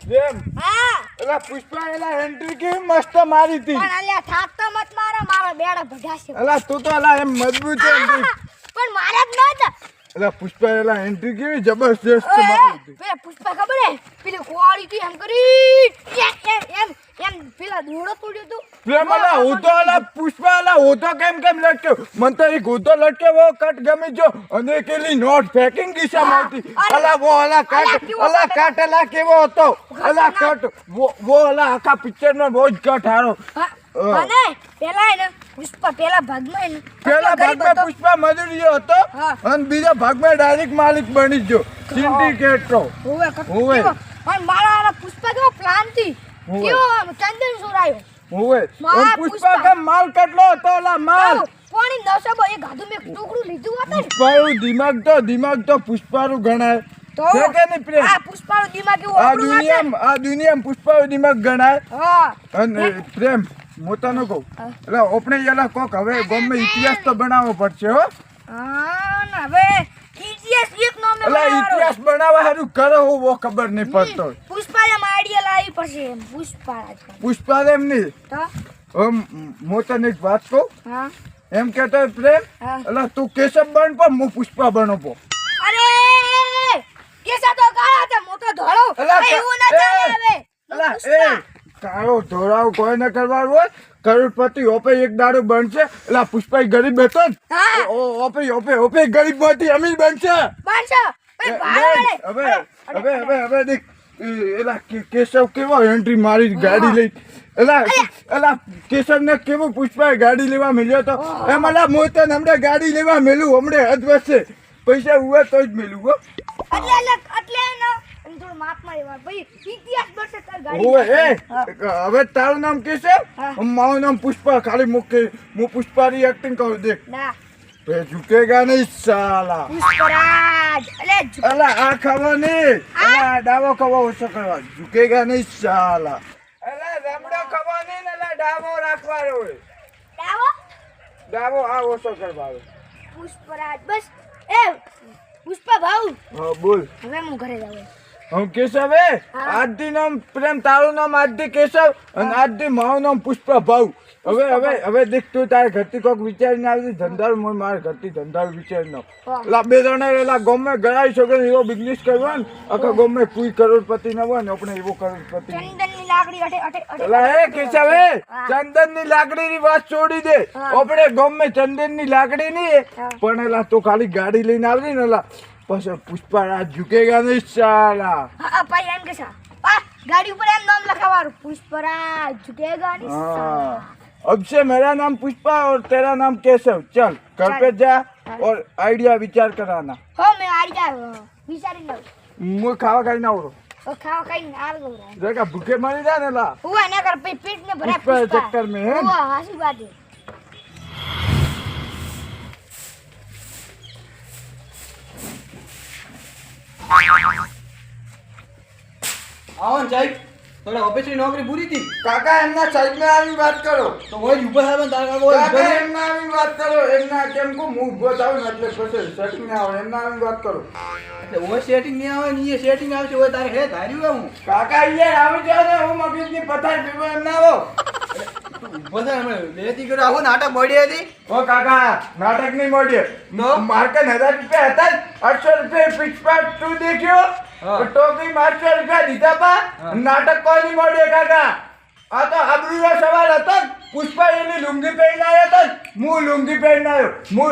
જેમ હા એલા પુષ્પા એલા એન્ટ્રી કેવી મસ્ત મારી હતી. પણ અલ્યા થાક તો મત મારો મારો બેડા ભગાશે એલા તું તો એલા એમ મજબૂત છે entry. પણ મારે જ નહોતા એલા પુષ્પા એલા એન્ટ્રી કેવી જબરજસ્ત મારી હતી. પેલા પુષ્પા ખબર હે પેલી કોળી થી એમ કરી એમ પેલા દોડો તોડ્યો તો પ્રેમ એલા હું તો એલા પુષ્પા એલા હું તો કેમ લટક્યો મને તો એક હું તો લટક્યો वो કટ ગમી જો અને કેલી નોટ ફેકિંગ દિશામાં હતી. એલા વો એલા કટ એલા કેવો હતો એલા કટ વો એલા આખા પિક્ચર નો બહુ જ કટ હારો. અને પેલા હે ને પુષ્પા પેલા ભાગમાં હે ને પેલા ભાગમાં પુષ્પા મજૂરીયો હતો હા. અને બીજા ભાગમાં ડાયરેક્ટ માલિક બની ગયો સિન્ડિકેટ નો. હોવે હોવે. પણ મારા પુષ્પા કેવો પ્લાન થી હોવે. કેવો ચંદન સોરાયો હોવે મારા અને પુષ્પા પુષ્પા. કે માલ કેટલો હતો એલા માલ. પાણી નસબો એ ગાધું મેં ટુકડું લીધું હતું ને પુષ્પાનું દિમાગ તો પુષ્પાનું ગણાય તો છે કે નહીં પ્રેમ? આ પુષ્પાનું દિમાગ એવું આ આપણું ના દુનિયામાં પુષ્પાનું દિમાગ ગણાય. હા અને પ્રેમ મોતાનો કહું હા. એટલે આપણે એલા કોક હવે ગમે ઇતિહાસ તો બનાવવો પડશે હો. હા ને હવે ઇતિહાસ એક નો મે એટલે ઇતિહાસ બનાવવા હારું કરો હું વો ખબર નહીં પડતો. પુષ્પાએ આઈડિયા લાવી પછી પુષ્પા પુષ્પા એમ નહીં તો હું તને એક વાત કહું હા એમ કેતો પ્રેમ હા. એટલે તું કેશવ બન પણ હું પુષ્પા બનો. અરે કેસા તો કાળા છે મોટો ધોળો અલા, એવું ના ચાલે હવે અલા એ કાળો ધોળાવ કોઈ ન કરવાનું હોય કરોડપતિ ઓપે એક દાડો બનશે એટલે પુષ્પા ગરીબ હતો ને હા. ઓપે ગરીબ માંથી અમીર બનશે. બાંધો એ ભાડે હવે દેખ એલા કેશવ કેવો એન્ટ્રી મારી ગાડી લઈ એલા કેશવ ને કેવું પુષ્પા ગાડી લેવા મળ્યો તો એમ એલા મોતન હમણાં ગાડી લેવા મેલું હમણાં અધવસે પૈસા ઉવે તો જ મેલું હો. એટલે ને થોડું માપ મારી વાર ભાઈ ઇતિહાસ બનશે તાર ગાડી ઓવે હવે તારું નામ કેશવ હા. મારું નામ પુષ્પા ખાલી હું પુષ્પાની એક્ટિંગ કરું દેખ ના पे झुकेगा नहीं साला. પુષ્પરાજ अला आ खबर नहीं अला डावो खबर ओछो करवा झुकेगा नहीं साला. अला रमड़ो खबर नहीं ने अला डावो રાખવાનો હોય डावो आ ओछो કરવાનો. પુષ્પરાજ બસ એ પુષ્પા ભાઉ હા બોલ. હવે હું ઘરે જાઉં હું કેશવ હે હા. આદિ નામ પ્રેમ તારું નામ આદિ કેશવ અને આદિ મારું નામ પુષ્પા ભાવ. હવે દેખ તું તારે ઘરથી કોક વિચારીને આવી ધંધારું મોય મારે ઘરથી ધંધારું વિચારીને હા. એલા બે જણા એલા ગમે ગરાઈ શકો ને એવો બિઝનેસ કરવો ને આખા ગમે કોઈ કરોડપતિ ન હોય ને આપણે એવો કરોડપતિ. ચંદનની લાકડી અટે એલા એ કેશવ હે હા. ચંદનની લાકડીની વાત છોડી દે હા. આપણે ગમે ચંદનની લાકડી નહીં હા. પણ એલા તો ખાલી ગાડી લઈને આવડી ને એલા પછી પુષ્પા રાજ ઝુકેગા નહીં સાલા. હા ભાઈ એમ કે સા ગાડી ઉપર એમ નામ લખાવાનું પુષ્પરાજ ઝુકેગા નહીં हाँ, अब से मेरा नाम पुष्पा और तेरा नाम केशव. चल घर पे जा और आइडिया विचार कराना. હો મે આડી જા વિચારી લઉં मुझे खावा खाई ना हो તો ખાવા ખાઈને આવ ગઉં देखा भूखे मरी जा ने ला હુઆ ના કર પછી પેટ ને ભરાય પુષ્પા ચક્કર में है. હુઆ હાસી વાત છે આવો ને સાહેબ થોડા ઓફિસની નોકરી પૂરી હતી काका एमना साइड में आवी बात करो. તો હોય જ ઊભા થાય તારા કાકો હોય काका ઊભા રહે. एमना आवी बात करो. एमना केम को मुंह बताओ ना એટલે પછી સેટિંગ ના આવે એમના આવી વાત કરો. એટલે હોય સેટિંગ નહીં આવે ને એ સેટિંગ આવશે હોય તારે હે ધાર્યું હે હું કાકા યાર આવી જાવ ને હું મગજની પથારી પીવો એમના આવો. ઊભો થાય હમણાં લેતી કર્યો આવું નાટક મળી હતી ओ काका नाटक नहीं मोड़िए नो? मार्केट 1000 रुपया હતા 800 रुपये फिक्स पार्ट तू देखियो हाँ. तो टोकरी 800 रुपया દીધા પા हाँ. नाटक कोई नहीं मोड़िए काका આ તો આબરૂનો સવાલ હતો પુષ્પા એની લુંગી પહેરીને આવ્યો તો હું લુંગી પહેરીને આવ્યો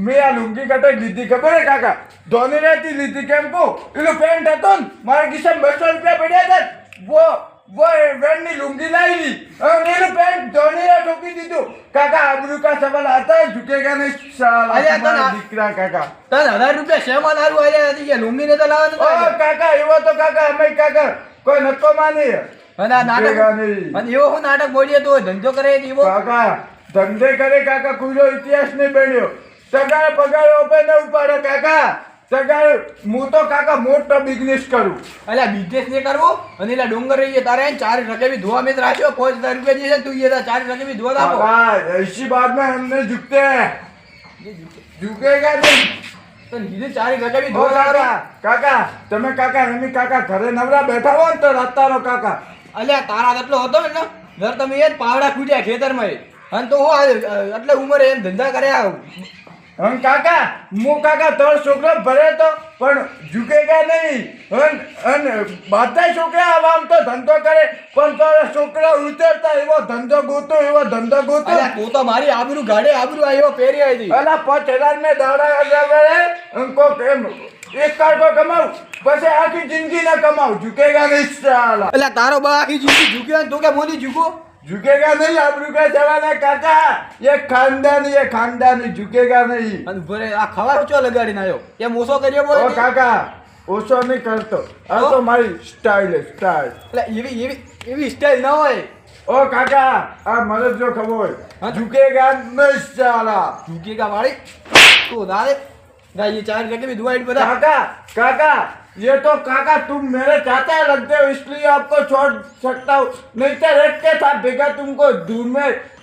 મેં આ લુંગી કટે લીધી ખબર હે કાકા ધોની રહેતી લીધી કેમ કો એનું પેન્ટ હતો ને મારા ખિસ્સામાં 200 રૂપિયા પડ્યા હતા वो वेंडी लुंगी लाई और नीलू पेंट धोनी ने ठोकी દીધું કાકા આબરૂ का सवाल आता है झुकेगा नहीं साला. अरे तुम्हारा દીકરા કાકા તને 1000 રૂપિયા શેમાં દારૂ આલ્યા હતી કે લુંગી ને તો લાવવાનું ઓ કાકા એવો તો કાકા અમે કાકા કોઈ નતો માની અને આ નાટક ઝુકેગા નહીં. અને એવો હું નાટક બોલીએ તો ધંધો કરે એવો કાકા ધંધે કરે કાકા કોઈનો ઇતિહાસ નહીં બન્યો સગાએ પગાર ઓપે ન ઉપાડે કાકા સગાએ હું તો કાકા મોટો બિઝનેસ કરું. અલ્યા બિઝનેસ ને કરવો અને એલા ડુંગર રહીએ તારે 4 રકેબી ધોવા મેં રાખ્યો 5000 રૂપિયા જે છે તું એ 4 રકેબી ધોવા આપો काका ऐसी बात में हम नहीं झुकते हैं. झुकेगा नहीं તો નીચે ચારી રકાબી ઓ ધોવા કાકા કાકા તમે કાકા એની કાકા ઘરે નવરા બેઠા હો ને તો રાતારો કાકા અલ્યા તારા એટલો હતો ને ઘર તમે એ જ પાવડા ખૂટ્યા ખેતરમાં અને તો હું એટલે ઉંમરે એમ ધંધા કર્યા હમ કાકા હું કાકા ત્રણ છોકરો ભરે તો પણ ઝૂકેગા નહીં અને બધા છોકરા આમ તો ધંધો કરે પણ તો છોકરા ઉતરતા એવો ધંધો ગોતો અલ્યા તું તો મારી આબરૂ ગાડે આબરૂ આવ્યો પહેરી આવી હતી અલા 5000 મેં દોડા અંકો કેમ એક કાઢો કમાવ પછી આખી જિંદગી ના કમાવ ઝૂકેગા નહીં સાલા અલ્યા તારો બા આખી જિંદગી ઝૂક્યો ને તું કે મોદી ઝૂકો झुकेगा नहीं आबरू का जमाना काका ये खानदानी झुकेगा नहीं અને ભરે આ ખવા ઊંચો લગાડીને આવ્યો એ મોસો કર્યો બોલ ओ काका ओछो नहीं करतो आ तो मारी स्टाइल है स्टाइल એટલે એવી સ્ટાઇલ ના હોય ओ काका आ મને જો ખબર हाँ? झुकेगा नहीं साला ઝૂકેગા વાળી તું દાદે ગાય ચાર કે भी दुआई बता काका काका ये तो काका तुम मेरे चाचा लगते हो इसलिए आपको छोड़ सकता हूँ नहीं तो रेट के साथ भेगा तुमको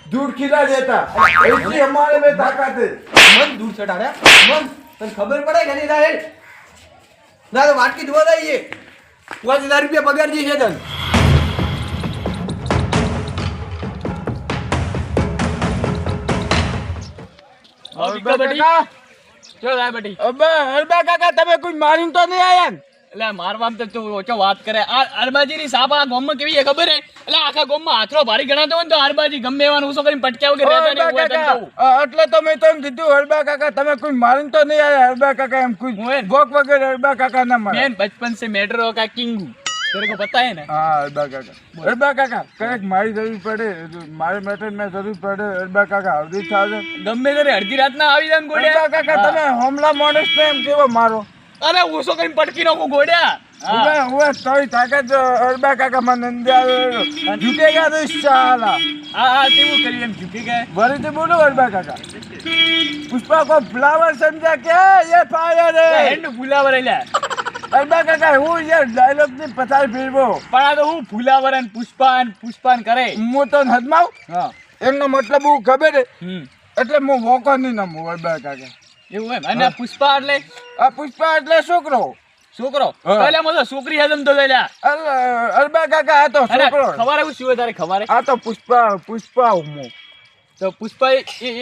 दूर खिला देता ऐसी हमारे में ताकत है મન દૂર ચડાડ્યા મન તને ખબર પડે કે નહીં દાદે ના તો વાટકી ધોવા દઈએ 5000 રૂપિયા પગાર જે છે તને અરબા કાકા તમે કોઈ મારીને તો નહીં આયા ને? એટલે મારવામ તો તું ઓછો વાત કરે આ અરબાજીની સાપ આ ગામમાં કેવી છે ખબર હે એટલે આખા ગામમાં હાથરો ભારી ગણાતો હોય ને તો અરબાજી ગમે એવાનું ઉસો કરીને પટક્યા વગર રહેતા નહીં હોય તને કહું. એટલે તો મેં તમને કીધું અરબા કાકા તમે કોઈ મારીને તો નહીં આયા અરબા કાકા એમ કોઈ હું ભોગ વગર અરબા કાકા ના મારે मैंने बचपन से मेट्रो का किंग हूँ तेरे को पता है ना હા અરબા કાકા કઈક મારી જરૂર પડે મારે મેટર મેં જરૂર પડે અરબા કાકા હળદી થાશે ગમે ત્યારે અડધી રાતના આવી જાય ને અરબા ગોડ્યા કાકા તમે હોમલા માણસ ને એમ કેવો મારો અરે ઉસો કરીને પટકી નાખું ગોડ્યા હા. હું તોય તાકાત અરબા કાકા મને અંદર ઝૂકેગા નહીં સાલા હા તેવું કરી એમ ઝૂકી ગયા ફરીથી બોલો અરબા કાકા પુષ્પા को फ्लावर समझा क्या ये फायर है હેન્ડ ફુલાવર એલા અરબા કાકા હું યાર ડાયલોગ ની પથાર ફેરવો પણ આ તો હું ફુલાવર અને પુષ્પાન કરે હું તો હદમાવ હા એમનો મતલબ હું ખબર હે હમ એટલે હું વોકો નહીં નમું અરબા કાકા એવું એમ અને આ પુષ્પા એટલે આ પુષ્પા એટલે છોકરો છોકરો હા. પહેલા મતો છોકરી હજમ તો લેલા અરબા કાકા આ તો અરે છોકરો ખબર એવું શું હોય તારે ખબર આ તો પુષ્પા હું તો પુષ્પા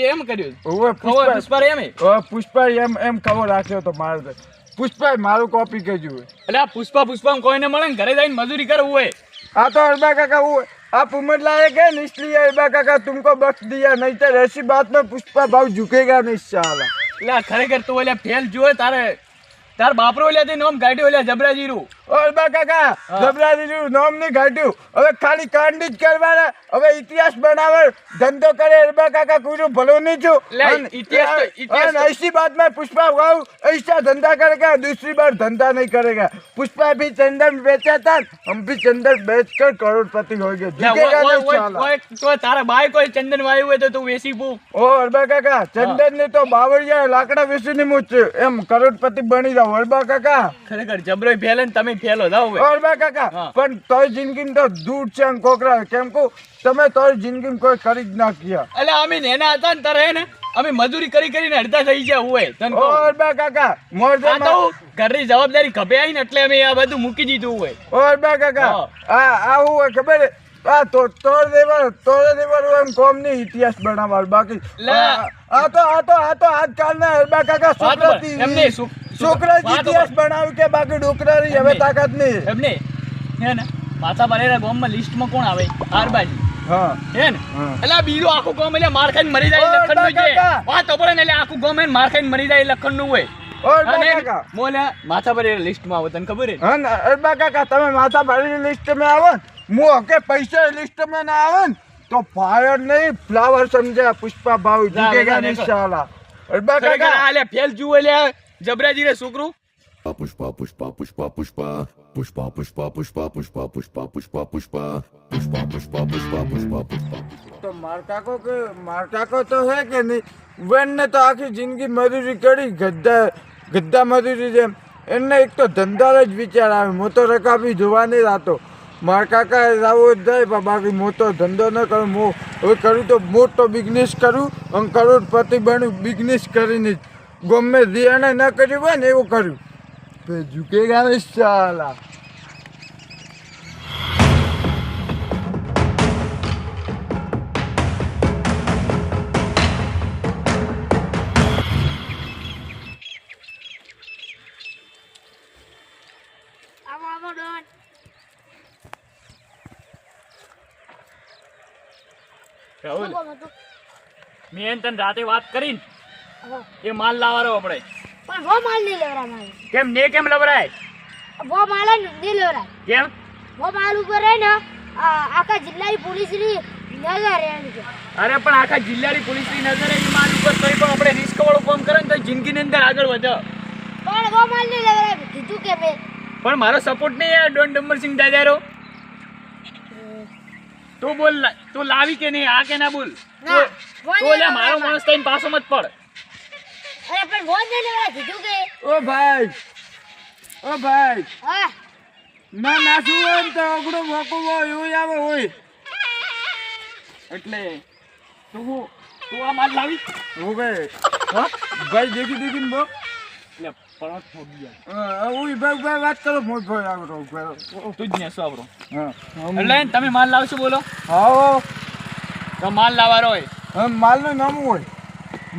એમ કર્યું હવે ખબર પુષ્પા એમ હે? પુષ્પા એમ ખબર રાખ્યો તો મારે પુષ્પા મારું કોપી કર્યું એટલે આ પુષ્પા કોઈને મળે ને ઘરે જઈને મજૂરી કરવું હોય આ તો અરબા કાકા હું आप उम्र लायक है ना इसलिए अरबा काका तुमको बख्श दिया नहीं तो ऐसी बात में पुष्पा भाव झुकेगा नहीं साला એટલે આ ખરેખર તું ઓલા ફેલ જોયે તાર બાપરો ઓલા તે નોમ ગાડી ઓલા જબરાજીરું અરબા કાકા જબરાજીનું નામ નહીં કાઢ્યું હવે ખાલી કાંડ જ કરવાના હવે ઇતિહાસ બનાવે ધંધો કરે અરબા કાકા કોઈનું ભલું નહીં છું લે, ઇતિહાસ તો- ऐसी बात में पुष्पा भाव ऐसा धंधा करेगा दूसरी बार धंधा नहीं करेगा पुष्पा भी चंदन बेचा था हम भी चंदन बेच कर करोड़पति हो गए झुकेगा नहीं साला તો તારા બાય કોઈ ચંદન વાયુ હોય તો તું વેસી પો ઓ અરબા કાકા ચંદન ને તો બાવળિયા લાકડા વેચીને મૂચ એમ કરોડપતિ બની જાવ અરબા કાકા ખરેખર જબરો ફેલે ને તમે ફેલો જાવ હવે અરબા કાકા હા. પણ તોય જિંદગી તો દૂર છે ને કોકરા કેમ કહું તમે તોય જિંદગી કોઈ કરી જ ના ગયા એટલે અમે નેના હતા ને તારે હે ને અમે મજૂરી કરીને અડધા થઈ ગયા હોય તને ઓ કહું. અરબા કાકા મોરજે આ તો હું ઘરની જવાબદારી ખભે આવી ને એટલે અમે આ બધું મૂકી દીધું હોય ઓ અરબા કાકા હા. આ હું હોય ખબર હે? આ તો તોડ દેવાનું એમ કોમ ની ઇતિહાસ બનાવવાનું બાકી લે. આ તો આજકાલના અરબા કાકા છોકરાથી એમને શું- છોકરાથી વાત ઇતિહાસ બનાવ્યું કે બાકી ડોકરાની હવે એમને. તાકાત નહીં એમને હે ને પાછા બરેરા ગામમાં લિસ્ટમાં કોણ આવે આરબાજી હા હે ને હા. એટલે આ બીજું આખું ગામ એટલે માર ખાઈને મરી જાય ઓ, લખનનું છે કાકા. વાત તો પડે ને એટલે આખું ગામ એને માર ખાઈને મરી જાય લખનનું હોય ઓ અરબા અને કાકા મોલે માથા પર લિસ્ટમાં આવે તને ખબર હે હા ને અરબા કાકા તમે માથા ભારીની લિસ્ટ में આવો ને હું હકે પૈસા લિસ્ટ में ના આવે ને તો ફાયર નહીં ફ્લાવર સમજ્યા પુષ્પા ભાવ જીતેગા નહીં સાલા અરબા ખરેખર કાકા આ લે ફેલ જુઓ એટલે જબરાજી રે છોકરું Pushpa, pushpa, pushpa, pushpa, pushpa, pushpa, pushpa, pushpa, pushpa, pushpa, pushpa, pushpa, pushpa, pushpa, pushpa, pushpa. તો માર કાકો તો હે કે નહીં વેન ને તો આખી જિંદગી મજૂરી કરી ગદ્દા મજૂરી જેમ એને એક તો ધંધા જ વિચાર આવે હું તો રકાબી જોવાની રાતો માર કાકા રાવો જ જાય પણ બાકી હું તો ધંધો ન કરું હું હવે કરું તો મોટો બિઝનેસ કરું અને કરોડપતિ બનું બિઝનેસ કરીને જ ગમે દિયાને ન કર્યું હોય ને એવું કર્યું તો ઝુકેગા નહીં સાલા. આવો આવો ડોન. રાહુલ શું બોલો તું? મેં તને રાતે વાત કરીને હા. એ માલ લાવવાનો આપણે. પણ વો માલ નહીં લેવરા મારે. કેમ ને કેમ લબરાય? વો માલ નહીં લેવરા. કેમ? વો માલ ઉપર હે ને આખા જિલ્લાની પોલીસની નજર રહેવાની છે. અરે પણ આખા જિલ્લાની પોલીસની નજરે એ માલ ઉપર તોય પણ આપણે રિસ્ક વાળું કામ કરે ને તો જિંદગીની અંદર આગળ વધે. પણ વો માલ નહીં લેવરા કીધું કે મેં. પણ મારો સપોર્ટ નહીં યાર ડોન ડમ્બરસિંહ દાદારો. તું બોલ તું લાવી કે નહીં આ કે ના બોલ. ના, તો લે મારો માણસ થઈને પાછો મત પડ. અરે પણ વો નહીં લેવરા કીધું કે. ઓ ભાઈ હા. ના નાસું હોય ને તો અગડો મોકો હોય એવું આવે હોય. એટલે તું આ માલ લાવી. હું ભાઈ હા ભાઈ દેખીને બો એટલે પરત થોડી યાર. ઓય ભાઈ વાત કરો મોટ ભાઈ આગળ તું જ ને આપણો. હા એટલે તમે માલ લાવશો બોલો હા તો માલ લાવવાનો હોય. માલનું નામ હોય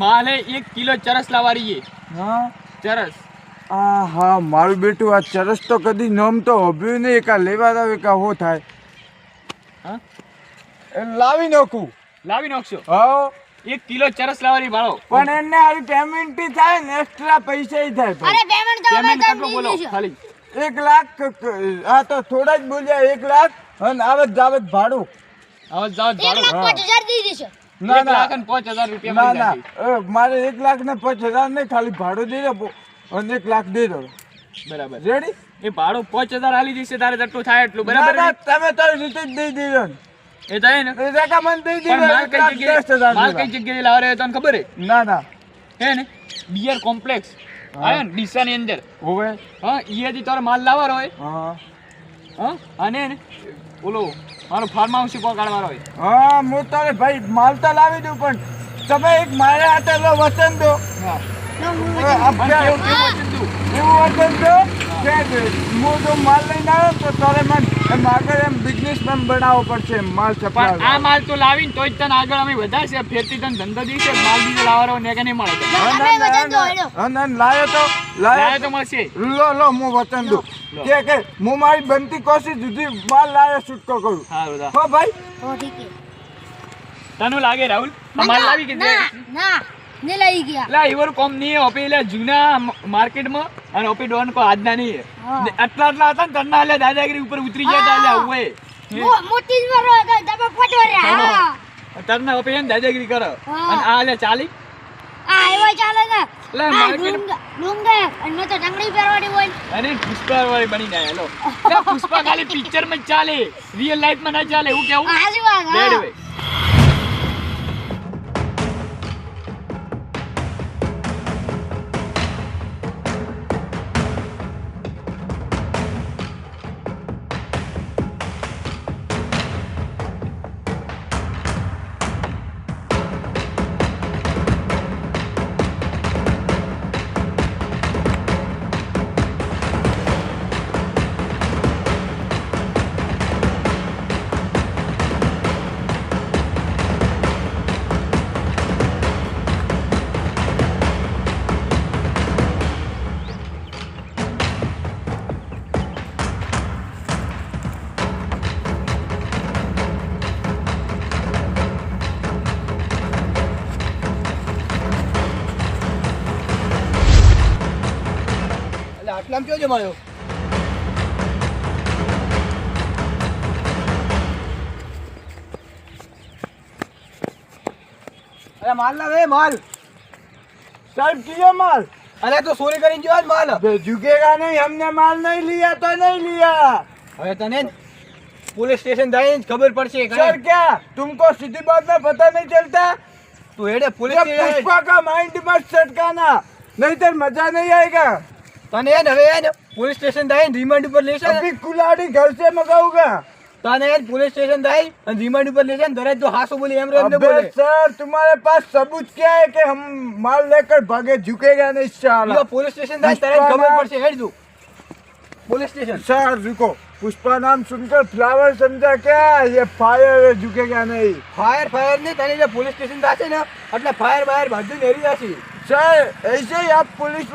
માલ હે 1 કિલો ચરસ લાવવાની છે. હા ચરસ હા મારું બેટું આ ચરસ તો કદી નામ તો હોભ્યું નહીં કા લેવા આવે કા હો થાય હા એ લાવી નાખું લાવી નાખશો. હા 1 કિલો ચરસ લાવવાની ભાડો. પણ એને હારી પેમેન્ટ થાય ને એક્સ્ટ્રા પૈસા થાય અરે ભાઈ. પેમેન્ટ તો અમે પેમેન્ટ તમને કેટલું બોલો દીધું છે. ખાલી 1 લાખ હા તો થોડા જ બોલ્યા 1 લાખ અને આવત જાવત ભાડું. આવત જાવત ભાડો. 1,05,000 દીધી છે. ના 1 લાખ ના અને 5,000 રૂપિયા ના મળી ના જાય. મારે 1 લાખ ને 5,000 નહીં ખાલી ભાડું દઈ દો અને 1 લાખ દઈ દો બરાબર. રેડી. એ ભાડું 5,000 આલી જશે તારે જેટલું થાય એટલું ના બરાબર ના ને? તમે તો રીતે જ દઈ દીધો ને. એ થાય ને. એ રેખા મને દઈ પણ દીધો માલ 1 લાખ કઈ જગ્યાએ 10,000 માલ કઈ જગ્યાએ લાવવાનો હોય તને ખબર હે? ના ના હે ને બિયર કોમ્પ્લેક્સ આયો ને ડીસાની અંદર. હોવે હા ઈયાથી તારે માલ લાવવાનો હોય. હા હા અને ને ઓલો મારો ફાર્મ હાઉસ કાઢવાનો હોય. હા હું તારે ભાઈ માલ તો લાવી દઉં પણ તમે એક મારે હાથે લો વચન દો હા લો, હું હવે આ પણ બે- કેવું કેવું વચન દઉં? એવું વચન દો કે હું જો માલ લઈને આવ્યો તો તારે મને એમ આગળ એમ બિઝનેસમેન બનાવવો પડશે એમ માલ પણ આ સપ્લાય માલ તો લાવીને તોય જ તને આગળ અમે વધારશે ફેરથી તને ધંધો દીશે માલ બીજો લાવવાનો ને કે નહીં મળે તને. અમે વચન દો હેડો. લાયો તો લાવે તો મળશે. લો હું વચન દઉં લો. કે હું મારી બનતી કોશિશ સુધી માલ લાવ્યો છૂટકો કરું સારું દા. હો ભાઈ હો ઠીક છે. તને લાગે રાહુલ આ માલ લાવી કે ના ના ને લઈ ગયા. એટલે એવાનું કોમ નહીં હે ઓપી એટલે જૂના માર્કેટમાં અને ઓપી ડોન કો આજના નહીં હે. હા. ને આટલા હતા ને તરના એટલે દાદાગીરી ઉપર ઉતરી ગયા તા એટલે આવું હે. મોટી જ મરો તો તમે પટવરે. હા તરના ઓપી એને દાદાગીરી કરે હા. અને આ એટલે ચાલી આ એવા ચાલે ને. એટલે આ માર્કેટ લુંગા અને મેં તો ડંગળી પહેરવાની હોય. અને પુષ્પા વાળી બની જાય હેલો એટલે પુષ્પા ખાલી પિક્ચર માં જ ચાલે રિયલ લાઈફ માં ના ચાલે એવું કેવું આ હાજી વાત. હા. ડેડ વે. એટલે આટલામાં કયો જમાયો? અરે માલ લાવે માલ. साहब किया माल અરે તો ચોરી કરીને જો આજ માલ. झुकेगा नहीं हमने माल नहीं लिया तो नहीं लिया હવે તને પોલીસ સ્ટેશન જઈને ખબર પડશે. सर क्या तुमको सीधी बात में पता नहीं चलता તું હેડે પોલીસ ये સ્ટેશન. पुष्पा का माइंड मत सटकाना नहीं तो मजा नहीं आएगा તને હવે પોલીસ સ્ટેશન જઈને રિમાન્ડ ઉપર લેશે ને. अभी कुल्हाड़ी घर से मंगाऊंगा તને પોલીસ સ્ટેશન જાય અને રિમાન્ડ ઉપર ले जाए धरे तो हासो बोले एम रे अबे बोले सर तुम्हारे पास सबूत क्या है कि हम माल लेकर भागे, झुकेगा नहीं साला। ये पुलिस स्टेशन જાય તારે ખબર પડશે હેડ તું पुलिस स्टेशन। सर रुको, पुष्पा नाम सुनकर फ्लावर समझा क्या? ये फायर है, झुकेगा नहीं। फायर नहीं तने जो पुलिस स्टेशन जाશે ને એટલે ફાયર બાયર બધું નેરી જાશે। सर ऐसे ही आप पुलिस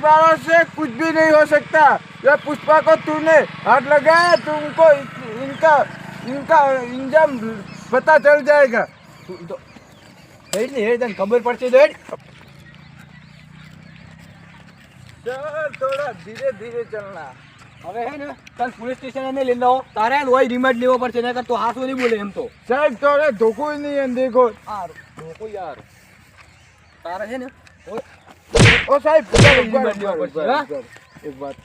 वालों से कुछ भी नहीं हो सकता। ये पुष्पा को तूने हाथ लगाया, तुमको इनका इंजाम पता चल जाएगा। હેડ ને હેડ તને ખબર પડશે તો હેડ। सर थोड़ा धीरे धीरे चलना। હવે હે ને તને પોલીસ સ્ટેશન ને લઈ જાઓ તારે લોય રિમાન્ડ લેવો પડશે નકર તો હાસો નહીં બોલે એમ તો। साहब थोड़ा धोखो ही नहीं है, देखो। યાર લોકો યાર તારે છે ને ओ साहब एक बात,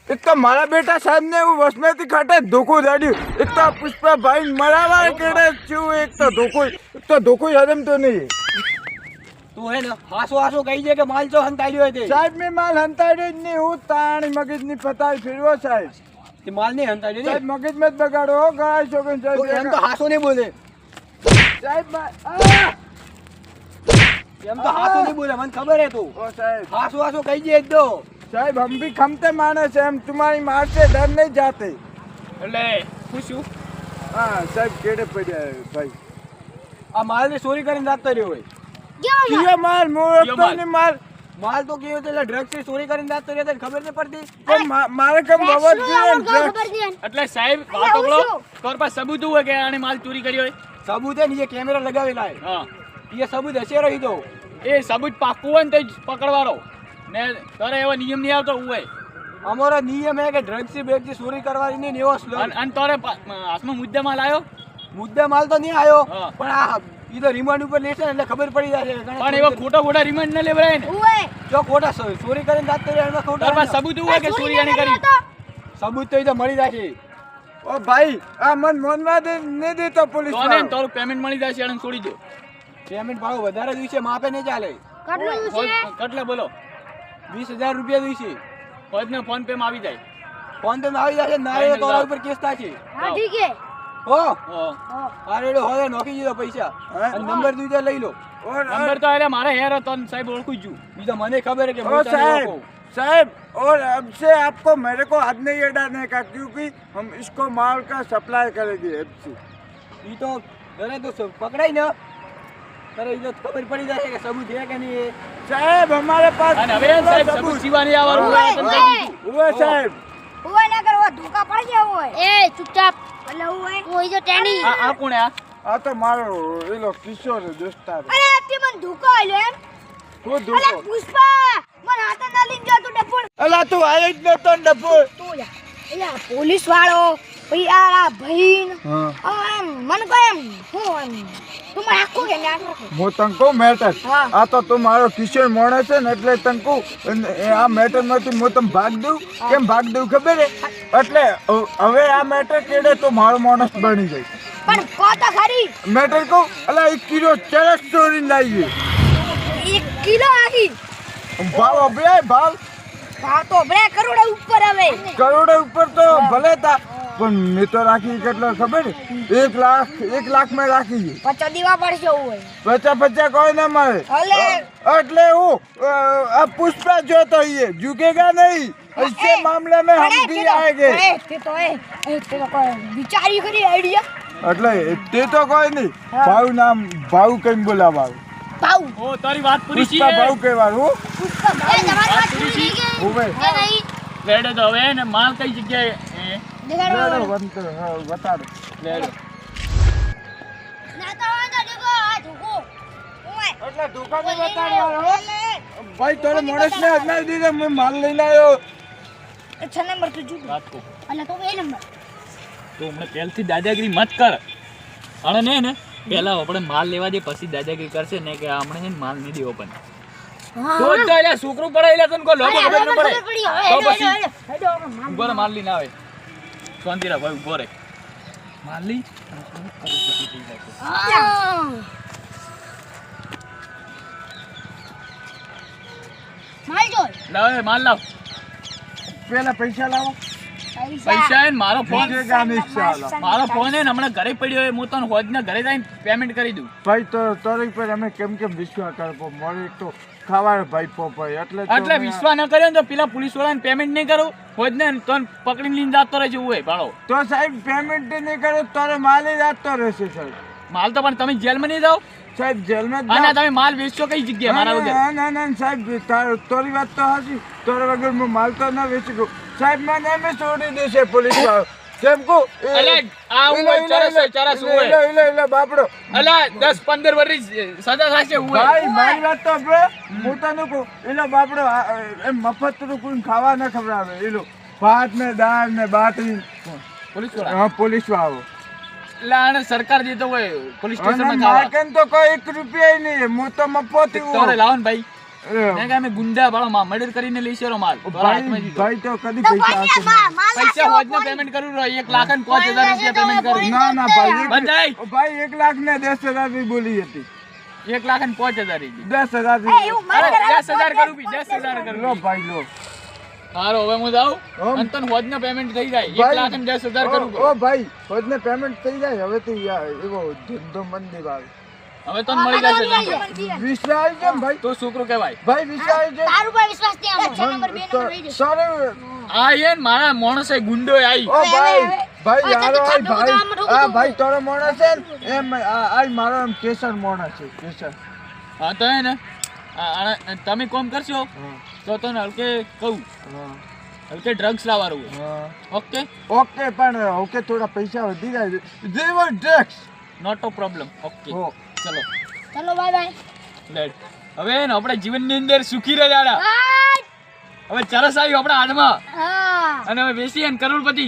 एक तो मारा बेटा साहब ने वो वसमती खाटे धोखो दाड़ी, एक तो पुष्पा भाई मरावा केड़े छू, एक तो धोखो हरम तो नहीं। તું હે ને હાસો કહી દે કે માલ ચો હંતાડ્યો હે તે साहब में माल हंताड़े नहीं हूँ, ताणी मगज नहीं पता फिर वो साहब। તે માલ નહીં હંતાડ્યો साहब ને मगज मत बगाड़ो, गणाय शोकन તો એમ તો साहब। હાસો નહીં બોલે साहब એમ તો હાસો નહીં બોલે મને ખબર હે તું ओ साहब હાસો કહી દે એક દો। साहब हम भी खमते मानस है, हम तुम्हारी मार से डर नहीं जाते। એટલે પૂછ્યું हाँ साहब केड़े पड़े भाई આ માલ ને ચોરી કરીને રાખતા રહ્યો હોય કેવો માલ? किया माल मोर किया तो माल? नहीं माल માલ તો કેવો એટલે ડ્રગ્સ થી ચોરી કરીને રાખતો રહ્યો તને ખબર નહીં પડતી तो मारे कम बवत શું दिए આવડું ड्रग्स। ખબર છે? એટલે સાહેબ અરે વાત આવું ઓગળો શું? તાર પાસે સબૂત હોય કે આણે માલ ચોરી કર્યો હોય? સબૂત હે ને એ કેમેરા લગાવેલા હે હા એ સબૂત હશે રહી તો એ સબૂત પાક્કું હોય ને તો જ પકડવાનો ને તારે એવો નિયમ નહીં આવતો હોય અમારો નિયમ હે કે ડ્રગ્સ થી બેગ થી ચોરી કરવાની નહીં એવો સ્લો અને તારે હાથમાં મુદ્દા માલ આવ્યો મુદ્દા માલ તો નહીં આવ્યો હા. પણ આ ઈ તો રિમાન્ડ ઉપર લેશે ને એટલે ખબર પડી જશે પણ એવો ખોટા રિમાન્ડ ન લેવરાય ને ઉવે. જો ખોટા ચોરી કરીને રાખતો રહ્યો એમાં ખોટા તાર પાસે સબૂત હોય કે ચોરી ચોરી આને ના કરી કર્યો તો? સબૂત તો ઈ તો મળી જશે ओ भाई आ मन मोनवा दे नहीं देता पुलिस તો ને वाला। તારું પેમેન્ટ મળી જશે અને છોડી દો પેમેન્ટ ભાવ વધારે દિવસે માપે નહીં ચાલે કેટલું છે? કેટલા બોલો 20,000 રૂપિયા દિવસે ફોન ફોન પે માં આવી જાય ફોન તો આવી જશે ના આવે તો તારા ઉપર કેસ થશે હા ઠીક છે. હો હા. આ રેડો હવે નોખી દીધો પૈસા હા. અને નંબર દીધો લઈ લો और નંબર તો એટલે મારે હેર હતો ને સાહેબ ઓળખું જ છું ઈ તો મને ખબર હે કે ओ હું તને साहब ઓળખું। साहब और अब से आपको मेरे को हाथ नहीं अड़ाने का, क्योंकि हम इसको माल का सप्लाई करेंगे अब से। ઈ તો તને તો પકડાય ને તારે ઈ તો ખબર પડી જશે કે સબૂત છે કે નહીં એ। साहब हमारे पास અને હવે સાહેબ સબૂત સિવાની આવવાનું ઉવે, હોય તને કહી દીધું. हुए साहब ઉવે ના કરવા ધોકા પડી ગયા હોય. એ ચૂપચાપ. એટલે ઉવે. ઓય જો ટેણી. આ કોણ આ आ तो मारो ये लो किशोर दोस्तार અરે તે મને ધોકા આલ્યો એમ. वो અરે दूसरो પુષ્પા મને હાથે ના લઈને જા તું ડફોડ. अला तू आयो ज न तो डफो। તું જા. એટલે આ પોલીસ વાળો પછી આ ભાઈ हां એમ મને કહે એમ હું એમ તું મને આખું કે ના હું તંકુ મેટર હા. આ તો તું મારો કિશોર મોણે છે ને એટલે તંકુ આ મેટર માંથી હું તને ભાગ દઉં કેમ ભાગ દઉં ખબર હે એટલે હવે આ મેટર કેડે તો મારો માણસ બની જાય પણ કો તો ખરી મેટર કહું અલા 1 કિલો ચરસ ચોરી લાવીએ 1 કિલો આખી ભાવ અભ્યાય ભાવ ભાવ તો બે કરોડ ઉપર હવે કરોડ ઉપર તો ભલે તા પણ મેં તો રાખી કેટલો ખબર હે 1 લાખ મેં રાખી છે પચા દીવા પડશે હોય 50 કોઈ ના મળે હલે એટલે હું આ પુષ્પા જોતો ये झुकेगा नहीं इसके मामले में हम भी आएंगे તે તો કોઈ વિચારી કરી આઈડિયા એટલે તે તો કોઈ નહીં ભાવ નામ ભાવ કઈ બોલાવા ભાવ ઓ તારી વાત પૂરી પુષ્પા છે ભાવ કહેવાનું પુષ્પા ભાવ તમારી વાત પૂરી થઈ ગઈ હોવે કે નહીં રેડે તો હવે ને માલ કઈ જગ્યાએ દેખાડો વંતો બતાડો લેડો ના તો હોય તો દેખો આ ધોકો ઓય એટલે દુકાને બતાડવાનો ભાઈ તોરે માણસ ને અજમાઈ દીધો મેં માલ લઈને આવ્યો 6 નંબર તું જુઓ વાત કો એટલે તો 2 નંબર તો હમણાં પહેલથી દાદાગીરી મત કર અને ને પહેલા આપણે માલ લેવા દે પછી દાદાગીરી કરશે ને કે હમણાં છે ને માલ નહીં દેવો પણ તો જ તો એટલે છોકરું પડે એટલે તને કોઈ લોબો ખબર ન પડે પડી તો હવે પછી હેડો ઉભો રે માલ લઈને આવે શાંતિ રાખ ભાઈ ઉભો રે માલ લઈ માલ જો લાવ માલ લાવ પેલા પૈસા લાવો પૈસા હે ને મારો ફોન બીજે ગામ ઈચ્છા હાલો. મારો ફોન હે ને હમણાં ઘરે પડ્યો હોય હું તને હોજના ઘરે જઈને પેમેન્ટ કરી દઉં ભાઈ તો તારી પર અમે કેમ વિશ્વાસ કરવો મળી તો ખાવાનું ભાઈ પોપાય એટલે તો એટલે મેં- વિશ્વાસ ન કર્યો ને તો પેલા પોલીસ વાળાને પેમેન્ટ નહીં કરું હોજને તો પકડીને લઈને જતો રહેશે એવું હોય ભાડો તો સાહેબ પેમેન્ટ નહીં કરો તારો માલ જ આપતો રહેશે સાહેબ માલ તો પણ તમે જેલમાં નહીં જાઓ સાહેબ જેલમાં જ અને જાઓ. તમે માલ વેચશો કઈ જગ્યાએ મારા વગર ના, ના, ના, સાહેબ તારી વાત તો હાચી તારા વગર હું માલ તો ના વેચી ગયો સાહેબ મને એમ જ છોડી દેશે પોલીસ વાળો કેમ કો અલે, આ હું હોય, ચરસ હોય, ચરસ હોય. ઇલે બાપડો અલા 10-15 વર્ષ સજા થશે એવું હોય. ભાઈ મારી વાત તો બ્રો હું તને કહું એટલે બાપડો એમ મફત તો કોઈ ખાવા ના ખવડાવે એલો ભાત ને દાળ ને બાટલી પોલીસ વાળા હા પોલીસ વાળો એટલે આને સરકાર દેતો હોય પોલીસ અને સ્ટેશનમાં ખાવા માર્કેટ તો કોઈ 1 રૂપિયા નહીં હું તો મફત તારે લાવો ને ભાઈ મેં કે અમે ગુંડા ભાડો માં મર્ડર કરીને લઈ શેરો માલ તારા હાથમાં ભાઈ દીધો. ભાઈ તો કદી તો પૈસા ભાઈ આપશે નહીં. પૈસા હોજને પેમેન્ટ કરવું રહ્યો 1 લાખ અને 5,000 રૂપિયા પેમેન્ટ કરું ના ના ભાઈ બધાય. ભાઈ 1 લાખ ને 10,000 ની બોલી હતી 1 લાખ અને 5,000 થઈ ગઈ. 10,000 એ એવું મત અરે કરાય. 10,000 કરું બી 10,000 કરું લો બી. ભાઈ લો હારો હવે હું જાઉં હમ. અને તને હોજને પેમેન્ટ થઈ જાય 1 લાખ અને 10,000 કરું ઓ ભાઈ હોજને પેમેન્ટ થઈ જાય હવે તો એવો ધંધો મંદી આવે હવે તને મળી જશે વિશ્વાસ કેમ ભાઈ તો છોકરો કહેવાય ભાઈ વિશ્વાસ છે તારું પર વિશ્વાસ છે આમાં. 6 નંબર 2 નંબર રહી જશે. સારું આ એ મારા માણસે ગુંડો આઈ ઓ ભાઈ હવે. ભાઈ અચ્છા, તો યારો આય ઠંડુ ભાઈ ગોદામ ઠોકું આ ઠોકું. ભાઈ તારો માણસ છે ને એમ આય મારો એમ કેસર માણસ છે કેસર હા તો હે ને તમે કોમ કરશો હા, તો તને હલકે કહું હા, હલકે ડ્રગ્સ લાવવાનું હોય હા. ઓકે ઓકે પણ ઓકે થોડા પૈસા વધી જાય જેવો drugs not a problem okay હો ચલો ચલો બાય બાય. લેટ હવે હે ને આપણે જીવનની અંદર સુખી રહ્યા બાય. હવે ચરસ આવ્યું આપણા હાથમાં હા અને હવે બેસી અને કરોડપતિ